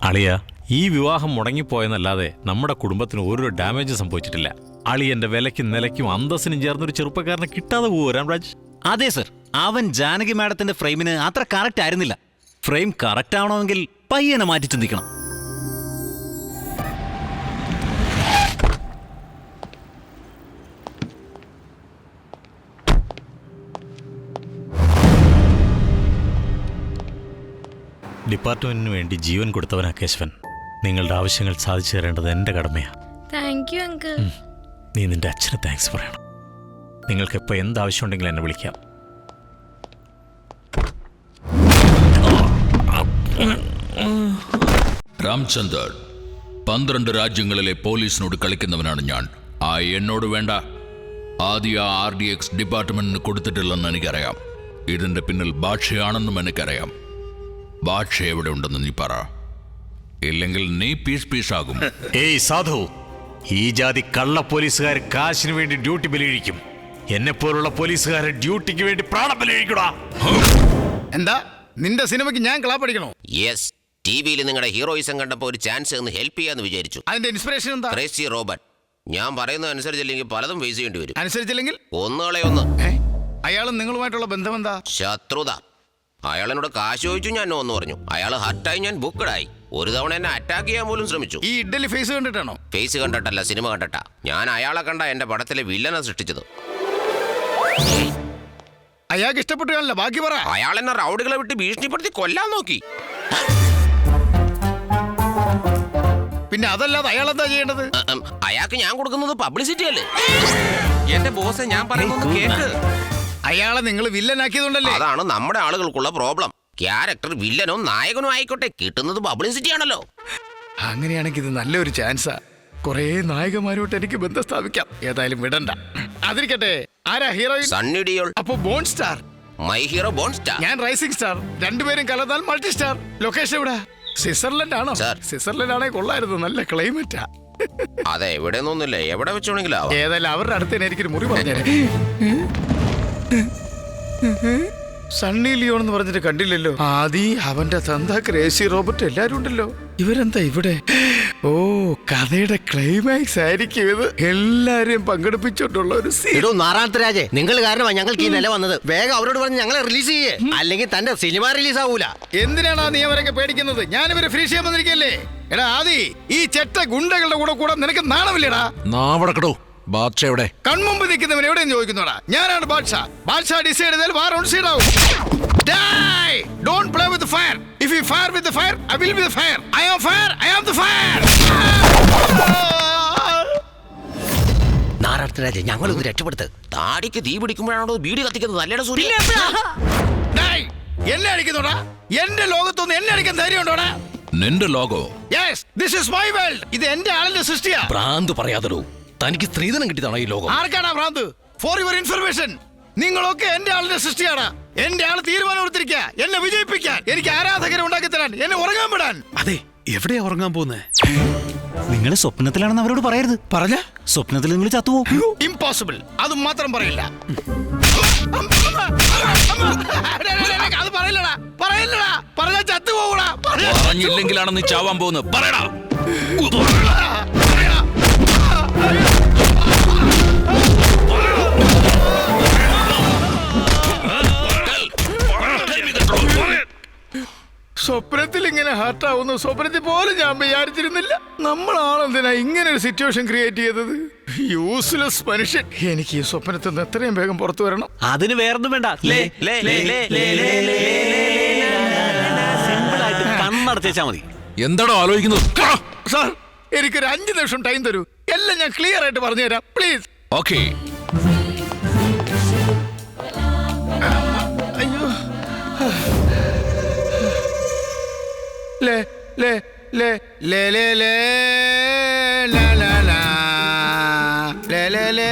അളിയ, ഈ വിവാഹം മുടങ്ങിപ്പോയെന്നല്ലാതെ നമ്മുടെ കുടുംബത്തിന് ഒരു ഡാമേജ് സംഭവിച്ചിട്ടില്ല. അളിയന്റെ വിലയ്ക്കും നിലയ്ക്കും അന്തസ്സിനും ചേർന്നൊരു ചെറുപ്പക്കാരനെ കിട്ടാതെ പോവോ രാംരാജ്? അതെ സർ, അവൻ ജാനകി മാഡത്തിന്റെ ഫ്രെയിമിന് അത്ര കറക്റ്റ് ആയിരുന്നില്ല. ഫ്രെയിം കറക്റ്റ് ആവണമെങ്കിൽ പയ്യനെ മാറ്റി ചിന്തിക്കണം. ഡിപ്പാർട്ട്മെന്റിന് വേണ്ടി ജീവൻ കൊടുത്തവനാ കേശവൻ. നിങ്ങളുടെ ആവശ്യങ്ങൾ സാധിച്ചു തരേണ്ടത് എന്റെ കടമയാ. Thank you uncle. നീ നിന്റെ അച്ഛന് താങ്ക്സ് പറയണം. നിങ്ങൾക്ക് എപ്പോൾ എന്താവശ്യം ഉണ്ടെങ്കിലും എന്നെ വിളിക്കാം. രാംചന്ദർ, 12 രാജ്യങ്ങളിലെ പോലീസിനോട് കളിക്കുന്നവനാണ് ഞാൻ. എന്നോട് വേണ്ട. ആദ്യ RDX ഡിപ്പാർട്ട്മെന്റിന് കൊടുത്തിട്ടില്ലെന്ന് എനിക്കറിയാം. ഇതിന്റെ പിന്നിൽ ഭാഷയാണെന്നും എനിക്കറിയാം. ഭാഷ എവിടെ ഉണ്ടെന്ന് നീ പറ, ഇല്ലെങ്കിൽ നീ പീസാകും. ഏയ് സാധു, ഈ ജാതി കള്ള പോലീസുകാർ കാശിന് വേണ്ടി ഡ്യൂട്ടി ബലിഴിക്കും. എന്നെപ്പോലുള്ള പോലീസുകാരെ ഡ്യൂട്ടിക്ക് വേണ്ടി പ്രാണം ബലിഴിക്കടാ. എന്താ നിന്റെ സിനിമയ്ക്ക് ഞാൻ ക്ലാപ്പടിക്കണോ? യെസ്, ടിവിയിൽ നിങ്ങളുടെ ഹീറോയിസം കണ്ടപ്പോൾ ഒരു ചാൻസ് ഒന്ന് ഹെൽപ്പ് ചെയ്യാന്ന് വിചാരിച്ചു. അതിന്റെ ഇൻസ്പിറേഷൻ എന്താ? Crazy Robert. ഞാൻ പറയുന്നത് അനുസരിച്ചില്ലെങ്കിൽ പലതും ഫേസ് ചെയ്യേണ്ടി വരും. അനുസരിച്ചില്ലെങ്കിൽ ഒന്നുകളെയൊന്ന്. അയാളും നിങ്ങളുമായിട്ടുള്ള ബന്ധം എന്താ? ശത്രുത. അയാളെന്നോട് കാശ് ചോദിച്ചു, ഞാൻ ഒന്ന് പറഞ്ഞു. അയാൾ ഹർട്ടായി, ഞാൻ ബുക്കഡായി. ഒരു തവണ എന്നെ അറ്റാക്ക് ചെയ്യാൻ പോലും ശ്രമിച്ചു. ഈ ഇഡ്ഡലി ഫേസ് കണ്ടിട്ടാണോ? ഫേസ് കണ്ടിട്ടല്ല, സിനിമ കണ്ടിട്ടാ. ഞാൻ അയാളെ കണ്ട എന്റെ പടത്തിലെ വില്ലനെ സൃഷ്ടിച്ചത്. അയാൾക്ക് ഇഷ്ടപ്പെട്ടു കാണില്ല, ബാക്കി പറ. അയാൾ എന്നെ റൗഡികളെ വിട്ട് ഭീഷണിപ്പെടുത്തി കൊല്ലാൻ നോക്കി. പിന്നെ അതല്ലാതെ അയാൾ എന്താ ചെയ്യേണ്ടത്? അയാൾക്ക് ഞാൻ കൊടുക്കുന്നത് പബ്ലിസിറ്റി അല്ലേ? എന്റെ ബോസ്, ഞാൻ പറയുന്നത് കേക്ക്. അയാളെ നിങ്ങൾ വില്ലനാക്കിയതുകൊണ്ടല്ലേ? അതാണ് നമ്മുടെ ആളുകൾക്കുള്ള പ്രോബ്ലം. ക്യാരക്ടർ വില്ലനോ നായകനോ ആയിക്കോട്ടെ, കിട്ടുന്നത് പബ്ലിസിറ്റി ആണല്ലോ. അങ്ങനെയാണെങ്കിൽ ഇത് നല്ലൊരു ചാൻസാ. കുറെ നായകന്മാരോട്ട് എനിക്ക് ബന്ധം സ്ഥാപിക്കാം. ഏതായാലും വിടണ്ട. അതിരിക്കട്ടെ, ആരാ ഹീറോയിൻ? സണ്ണി ഡിയോൾ. അപ്പൊ bone star. My hero bone star. ഞാൻ റൈസിംഗ് സ്റ്റാർ. രണ്ടുപേരും കലർന്നാൽ മൾട്ടി സ്റ്റാർ. ലൊക്കേഷൻ എവിടെ? സ്വിറ്റ്സർലൻഡ് ആണോ? സ്വിറ്റ്സർലൻഡ് ആണേ കൊള്ളായിരുന്നു, നല്ല ക്ലൈമറ്റാ. അതെ, എവിടെ ഒന്നുമില്ല, എവിടെ വെച്ചോണെങ്കിലും ആവാം. ഏതായാലും അവരുടെ അടുത്ത് തന്നെ എനിക്കൊരു മുറി പറഞ്ഞേ. സണ്ണി ലിയോൺ എന്ന് പറഞ്ഞിട്ട് കണ്ടില്ലല്ലോ. ആദി, അവന്റെ തന്ത, ക്രേസി റോബർട്ട്, എല്ലാരും ഉണ്ടല്ലോ. ഇവരെന്താ ഇവിടെ? ഓ, കഥയുടെ ക്ലൈമാക്സ് ആയിരിക്കും ഇത്. എല്ലാരെയും പങ്കെടുപ്പിച്ചോണ്ടുള്ള ഒരു സീൻ. നാരായണരാജേ, നിങ്ങൾ കാരണമാണ് ഞങ്ങൾക്ക് ഈ നില വന്നത്. വേഗം അവരോട് പറഞ്ഞ് ഞങ്ങളെ റിലീസ് ചെയ്യേ, അല്ലെങ്കിൽ തന്റെ സിനിമ റിലീസ് ആവൂല. എന്തിനാണ് നീ അവരൊക്കെ പേടിക്കുന്നത്? ഞാനിവരെ ഫ്രീ ചെയ്യാൻ വന്നിരിക്കല്ലേ. എടാ ആദി, ഈ ചെറ്റ ഗുണ്ടകളുടെ കൂടെ നിനക്ക് നാണമില്ലടാ? നാവടക്കടോ. ബാദ്ഷ എവിടെ? കൺമുമ്പ് നിൽക്കുന്നവൻ എവിടെയെന്ന് ചോദിക്കുന്നോടാ. ഞാനാണ് ബാദ്ഷാ. ബാദ്ഷാ ഡിസൈഡ് ചെയ്താൽ വാർ ഓൺ സൈഡ് ആവും. Die! Don't play with the fire. If you fire with the fire, I will be the fire. I am fire. I am the fire. നാരായണരാജേ, ഞങ്ങളൊന്ന് രക്ഷപ്പെടുത്ത്. താടിക്ക് തീ പിടിക്കുമ്പോഴാണോ ബീഡി കത്തിക്കുന്നത്? നല്ലയുടെ സൂര്യ. എന്നെ അടിക്കുന്നോടാ? എന്റെ ലോകത്തൊന്ന് എന്നെ അടിക്കാൻ ധൈര്യം ഉണ്ടോടാ? നിന്റെ ലോകോ? Yes, this is my world. ഇത് എന്റെ ആളിന്റെ സൃഷ്ടിയാ. ഭ്രാന്ത് പറയാതോ. തനിക്ക് സ്ത്രീധനം കിട്ടിയതാണോ ഈ ലോകം? ആർക്കാണ് ഭ്രാന്ത്? ഫോർ യുവർ ഇൻഫർമേഷൻ, നിങ്ങളൊക്കെ എന്റെ ആളിന്റെ സൃഷ്ടിയാണ്. എന്റെ ആള് തീരുമാനം എടുത്തിരിക്കുക എന്നെ വിജയിപ്പിക്കാൻ, എനിക്ക് ആരാധകരെ ഉണ്ടാക്കി തരാൻ, എന്നെ ഉറങ്ങാൻ വിടാൻ. അതെ, എവിടെയാ ഉറങ്ങാൻ പോകുന്നേ? നിങ്ങൾ സ്വപ്നത്തിലാണെന്ന് അവരോട് പറയരുത്. പറഞ്ഞ സ്വപ്നത്തിൽ നിങ്ങൾ ചത്തുപോകും. ഇംപോസിബിൾ. അത് മാത്രം പറയില്ല. അത് പറയില്ലടാ, പറയില്ലടാ. പറഞ്ഞാ ചത്തുപോകൂടാ. പറഞ്ഞില്ലെങ്കിലാണ് നീ ചാവാൻ പോകുന്നത്. പറയടാ. സ്വപ്നത്തിൽ ഇങ്ങനെ ഹാർട്ടാവുന്നു സ്വപ്നത്തിൽ പോലും ഞാൻ വിചാരിച്ചിരുന്നില്ല. നമ്മളാണെന്തിനാ ഇങ്ങനെ ഒരു സിറ്റുവേഷൻ ക്രിയേറ്റ് ചെയ്തത്? യൂസ്ലെസ് മനുഷ്യൻ. എനിക്ക് ഈ സ്വപ്നത്തിൽ നിന്ന് എത്രയും വേഗം പുറത്തു വരണം. അതിന് വേറൊന്നും വേണ്ട. സിമ്പിൾ ആയിട്ട് കണ്ണടച്ചാ മതി. എന്താണോ ആലോചിക്കുന്നത്? സാർ, എനിക്കൊരു 5 നിമിഷം ടൈം തരൂ. എല്ലാം ഞാൻ ക്ലിയർ ആയിട്ട് പറഞ്ഞു തരാം, പ്ലീസ്. ഓക്കെ. അയ്യോ, ലേ ലേ ലേ ലേ ലേ ലേ ലാ ലാ ലാ ലേ ലേ ലേ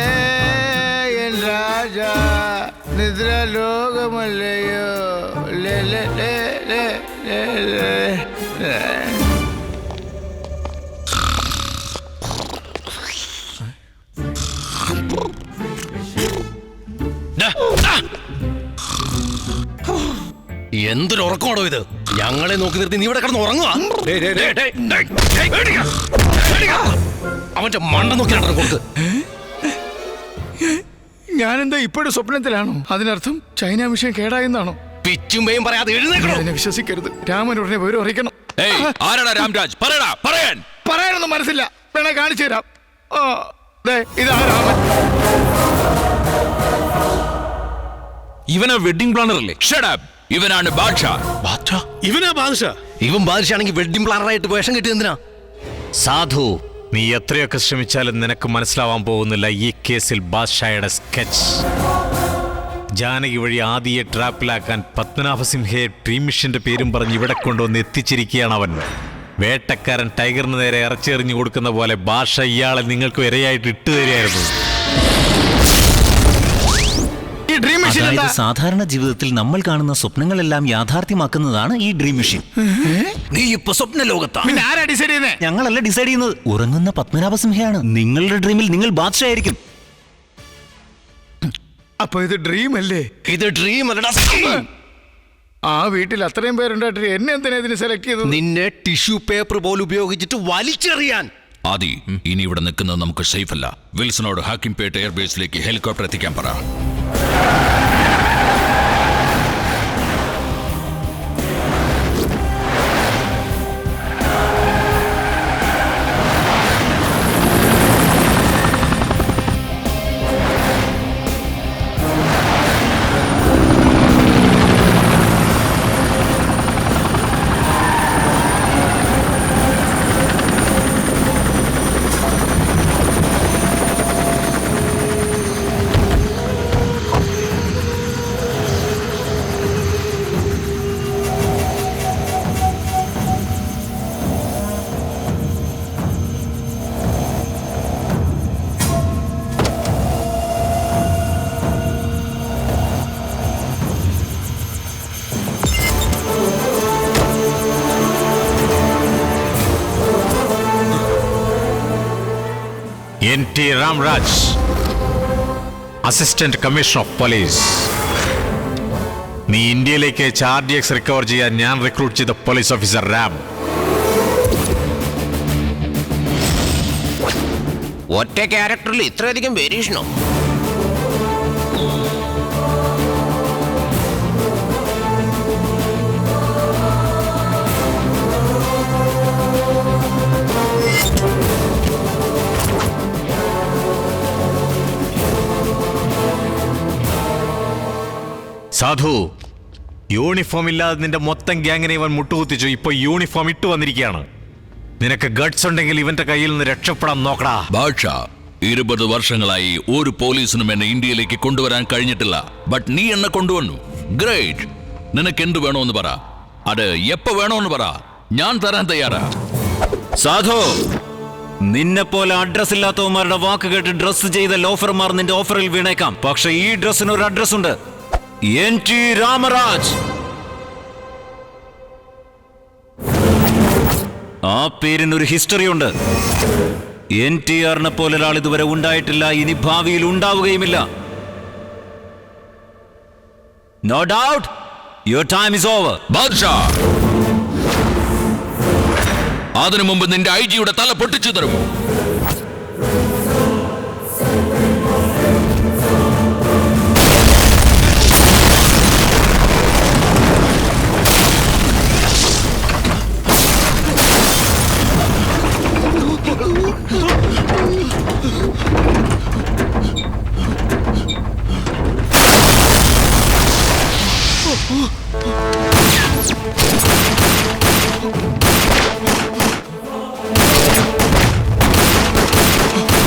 എൻ രാജാ നിദ്ര ലോകമല്ലയോ ലേ ലേ ലേ ലേ ലേ ലേ. എന്തൊരു ഉറക്കമാണോ ഇത്? ഞങ്ങളെ നോക്കി നിർത്തി നീ ഇവിടെ കിടന്ന് ഉറങ്ങുക. അവന്റെ മണ്ട നോക്കി നടന്നു കൊടുക്ക്. ഞാനെന്താ ഇപ്പോഴും സ്വപ്നത്തിലാണോ? അതിനർത്ഥം ചൈന മിഷൻ കേടായെന്നാണോ? പിച്ചുമ്പയും പറയാതെ എഴുന്നേക്കണോ. എന്നെ വിശ്വസിക്കരുത്. രാമൻ ഉടനെ വിവരം അറിയിക്കണം. ആരാടാ രാംരാജ്? പറയടാ, പറയാൻ. പറയാനൊന്നും മനസ്സില്ല. വേണേ കാണിച്ചു തരാം. ഇതാ രാമൻ. ഇവനാ വെഡിങ് പ്ലാനർ അല്ലേ? ഇവനാണ് ബാദ്ഷാ. ഇവനാ ബാദ്ഷാ? ഇവൻ ബാദ്ഷാണെങ്കിൽ വെഡിങ് പ്ലാനറായിട്ട് വേഷം കിട്ടിയത് എന്തിനാ? സാധു, നീ എത്രയൊക്കെ ശ്രമിച്ചാലും നിനക്ക് മനസ്സിലാവാൻ പോകുന്നില്ല ഈ കേസിൽ ബാദ്ഷായുടെ സ്കെച്ച്. ജാനകി വഴി ആദിയെ ട്രാപ്പിലാക്കാൻ പത്മനാഭസിംഹയെ ഡ്രീം മിഷന്റെ പേരും പറഞ്ഞ് ഇവിടെ കൊണ്ടുവന്ന് എത്തിച്ചിരിക്കുകയാണ് അവൻ. വേട്ടക്കാരൻ ടൈഗറിന് നേരെ ഇറച്ചെറിഞ്ഞു കൊടുക്കുന്ന പോലെ ഭാഷ ഇയാളെ നിങ്ങൾക്ക് ഇരയായിട്ട് ഇട്ടു തരികയായിരുന്നു. അതായത് സാധാരണ ജീവിതത്തിൽ നമ്മൾ കാണുന്ന സ്വപ്നങ്ങളെല്ലാം യാഥാർത്ഥ്യമാക്കുന്നതാണ് ഈ ഡ്രീം മെഷീൻ. നീ ഇപ്പൊ സ്വപ്ന ലോകത്താ. പിന്നെ ആരാ ഡിസൈഡ് ചെയ്യുന്നേ? ഞങ്ങളല്ല ഡിസൈഡ് ചെയ്യുന്നത്, ഉറങ്ങുന്ന പത്മനാഭസിംഹയാണ്. നിങ്ങളുടെ ഡ്രീമിൽ നിങ്ങൾ ബാദ്ഷാ ആയിരിക്കും. അപ്പൊ ഇത് ഡ്രീം അല്ലേ? ഇത് ഡ്രീം അല്ലടാ. ആ വീട്ടിൽ അത്രയും പേരുണ്ടായിട്ട് എന്നെ എന്തിനാ ഇതിന് സെലക്ട് ചെയ്തത്? നിന്നെ ടിഷ്യൂ പേപ്പർ പോലും ഉപയോഗിച്ചിട്ട് വലിച്ചെറിയാൻ. ആദി, ഇനി ഇവിടെ നിൽക്കുന്നത് നമുക്ക് സേഫ് അല്ല. വിൽസണോട് ഹാക്കിംപേട്ട് എയർബേസിലേക്ക് ഹെലികോപ്റ്റർ എത്തിക്കാൻ പറ. NT Ramraj, assistant commissioner of police. നീ ഇന്ത്യയിലേക്ക് RDX റിക്കവർ ചെയ്യാൻ ഞാൻ റിക്രൂട്ട് ചെയ്ത പോലീസ് ഓഫീസർ രാം. ഒറ്റ ക്യാരക്ടറിൽ ഇത്രയധികം വേരിയേഷനോ? സാധു, യൂണിഫോം ഇല്ലാതെ നിന്റെ മൊത്തം ഗ്യാങ്ങിനെ ഇവൻ മുട്ടുകുത്തിച്ചു. ഇപ്പൊ യൂണിഫോം ഇട്ടു വന്നിരിക്കുകയാണ്. നിനക്ക് ഗട്ട്സ് ഉണ്ടെങ്കിൽ ഇവന്റെ കയ്യിൽ നിന്ന് രക്ഷപ്പെടാൻ നോക്കടാ. ബാദ്ഷാ, 20 വർഷങ്ങളായി ഒരു പോലീസിനും എന്നെ ഇന്ത്യയിലേക്ക് കൊണ്ടുവരാൻ കഴിഞ്ഞിട്ടില്ല. ബട്ട് നീ എന്നെ കൊണ്ടുവന്നു. ഗ്രേറ്റ്. നിനക്ക് എന്ത് വേണോന്ന് പറ. അത് എപ്പോ വേണോന്ന് പറ. ഞാൻ തരാൻ തയ്യാറാ. സാധു, നിന്നെ പോലെ അഡ്രസ് ഇല്ലാത്തവന്മാരുടെ വാക്ക് കേട്ട് ഡ്രസ് ചെയ്ത ലോഫർമാർ നിന്റെ ഓഫറിൽ വീണേക്കാം. പക്ഷെ ഈ ഡ്രസ്സിന് ഒരു അഡ്രസ് ഉണ്ട്. NT രാമരാജ്. ആ പേരിനൊരു ഹിസ്റ്ററി ഉണ്ട്. NTRനെ പോലെ ഒരാൾ ഇതുവരെ ഉണ്ടായിട്ടില്ല, ഇനി ഭാവിയിൽ ഉണ്ടാവുകയുമില്ല. No doubt your time is over. Badshah, അതിനു മുമ്പ് നിന്റെ IG-യുടെ തല പൊട്ടിച്ചു തരും.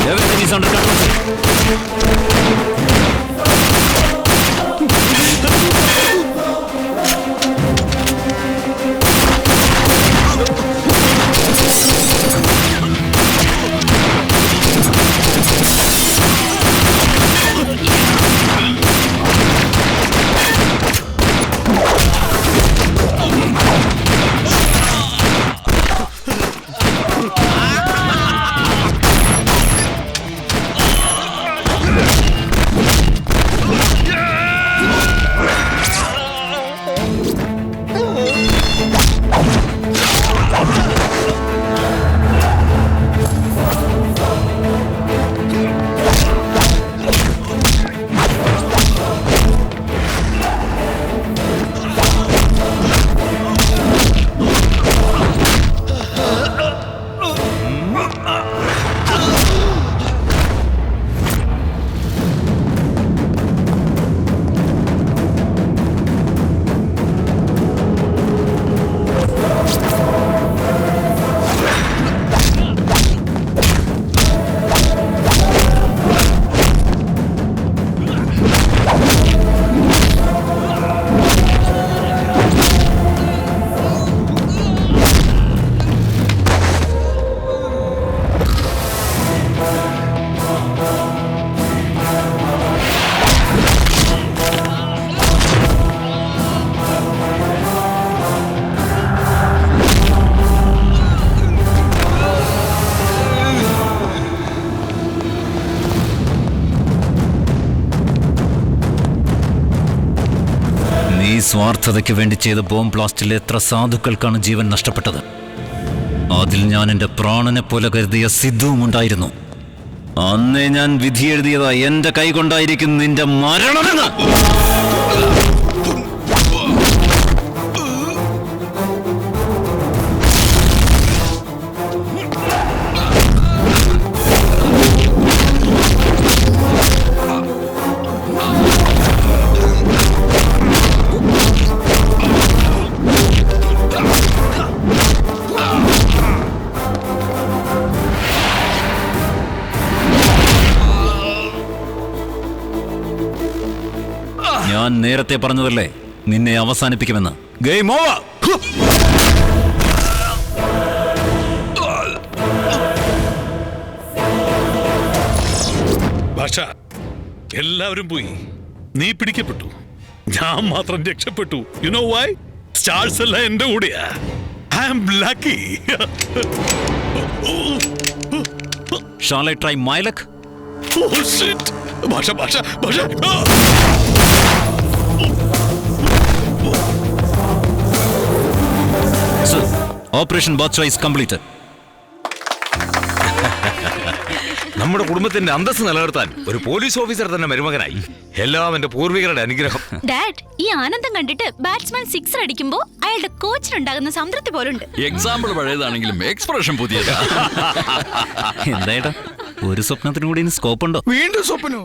Everything is under control. സ്വാർത്ഥതയ്ക്ക് വേണ്ടി ചെയ്ത ബോംബ് ബ്ലാസ്റ്റിൽ എത്ര സാധുക്കൾക്കാണ് ജീവൻ നഷ്ടപ്പെട്ടത്. അതിൽ ഞാൻ എന്റെ പ്രാണനെ പോലെ കരുതിയ സിദ്ധുവും ഉണ്ടായിരുന്നു. അന്നേ ഞാൻ വിധി എഴുതിയതാ എന്റെ കൈ കൊണ്ടായിരിക്കും നിന്റെ മരണമെന്ന്. ഞാൻ നേരത്തെ പറഞ്ഞതല്ലേ നിന്നെ അവസാനിപ്പിക്കുമെന്ന്. Game over. ഭാഷ, എല്ലാവരും പോയി, നീ പിടിക്കപ്പെട്ടു, ഞാൻ മാത്രം രക്ഷപ്പെട്ടു. You know Y? സ്റ്റാർസ് എല്ലാം എന്റെ കൂടെയാ. I am lucky. Shall I try my luck? Oh shit! ഭാഷ ഭാഷ ഭാഷ. So, Operation Bacha is completed. നമ്മുടെ കുടുംബത്തിന്റെ അന്തസ്സ് നിലനിർത്താൻ ഒരു പോലീസ് ഓഫീസർ തന്നെ മരുമകനായി. എല്ലാം എന്റെ പൂർവികരുടെ അനുഗ്രഹം. ഡാഡ്, ഈ ആനന്ദം കണ്ടിട്ട് ബാറ്റ്സ്മാൻ സിക്സർ അടിക്കുമ്പോ അയാളുടെ കോച്ചിനുണ്ടാകുന്ന സംതൃപ്തി പോലുണ്ട്. Example പഴയതാണെങ്കിലും expression പുതിയതാ. എന്തായിട്ടാ, ഒരു സ്വപ്നത്തിനും കൂടി സ്കോപ്പ് ഉണ്ടോ? വീണ്ടും സ്വപ്നോ?